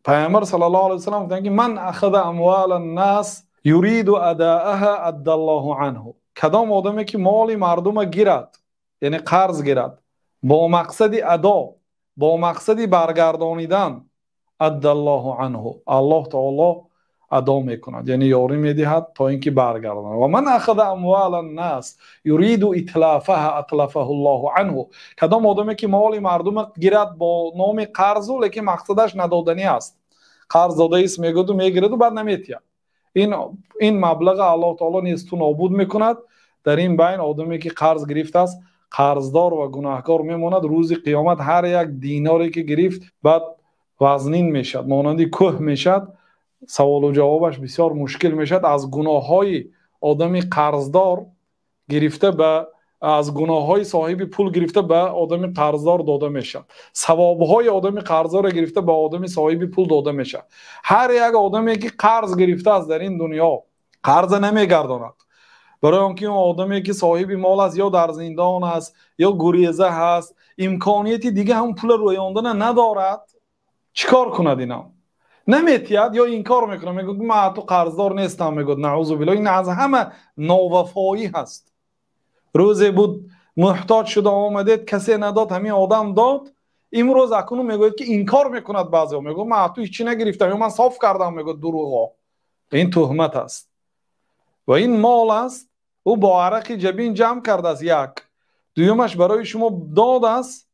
پیامبر صلی الله علیه و سلم گفتند که من اخذ اموال الناس یرید اداءها ادى الله عنه. کدام آدمی که مال مردم گیرد، یعنی قرض گیرد با مقصد ادا، با مقصد برگردانیدن، ادى الله عنه، الله تعالی ادا میکند، یعنی یاری میدهد تا اینکه برگرداند. و من اخذ اموال الناس یرید اتلافها اتلفه الله عنه. کدام آدمی که مال مردم گیرد با نام قرض لیکن مقصدش ندادنی است، قرض داده است میگد و میگیرد و بعد نمیتید، این مبلغ الله تعالی نیز تو نابود میکند. در این بین آدمی که قرض گرفته است قرضدار و گناهکار میماند. روز قیامت هر یک دیناری که گرفت بعد وزنین میشد، مانند کوه میشد. سوال و جوابش بسیار مشکل میشد. از گناه های آدمی قرضدار گرفته به از گناه های صاحب پول گرفته به آدمی قرضدار داده میشد. ثواب های آدمی قرضدار گرفته به آدمی صاحب پول داده میشد. هر یک آدمی که قرض گرفته است در این دنیا قرض نمیگرداند، برای آنکه اون آدمی که صاحب مال است یا در زندان است یا گریزه هست، امکانیتی دیگه هم پول رویاندن ندارد، چیکار کند؟ اینا نمیتید یا این کار میکنه، میگه من تو قرضدار نیستم، میگه نعوذ بالله. این از همه ناوفایی هست. روزی بود محتاج شده آمدید کسی نداد، همین آدم داد. امروز اکنون میگوید که این کار میکند. بعضی میگه من تو هیچی نگرفتم یا من صاف کردم، میگه دروغ. این تهمت است و این مال است او با عرق جبین جمع کرده است. یک دویمش برای شما داد است،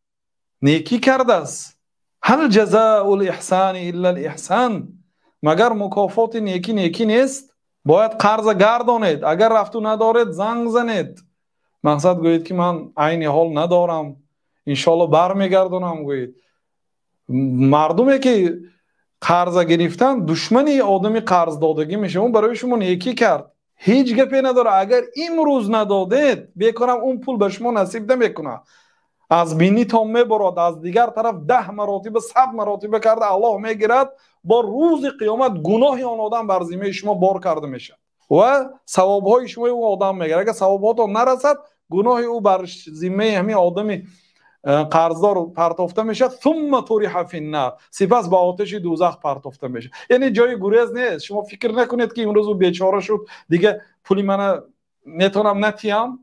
نیکی کرده است. هل جزاء الاحسان الا الاحسان؟ مگر مکافات نیکی نیکی نیست؟ باید قرض گردانید، اگر رفتو ندارید زنگ زنید، مقصد گویید که من عین حال ندارم انشالله برمیگردونم. گویید مردمی که قرض گرفتن دشمنی آدمی قرض دادگی میشه. اون برای شما نیکی کرد، هیچ گپی نداره. اگر امروز ندادید بکنم اون پول به شما نصیب نمیکنه، از بینی تا میبرد، از دیگر طرف 10 مراتب 100 مراتب کرده الله میگیرد. با روز قیامت گناه آن آدم بر ذمه شما بار کرده میشه و ثواب های شما اون آدم میگیره. اگر ثوابات نرسد گناه او بر ذمه همین آدمی قرضدار پرتافته میشه. ثم طرح فی النار، سپس به آتش دوزخ پرتافته میشه. یعنی جای گریز نیست. شما فکر نکنید که امروز او بیچاره شد دیگه پولی من نتونم نتیم.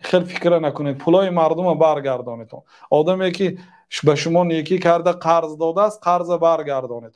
خیلی فکر نکنید، پولای مردم برگردانید. آدمی که به شما نیکی کرده قرض داده است قرض برگردانید.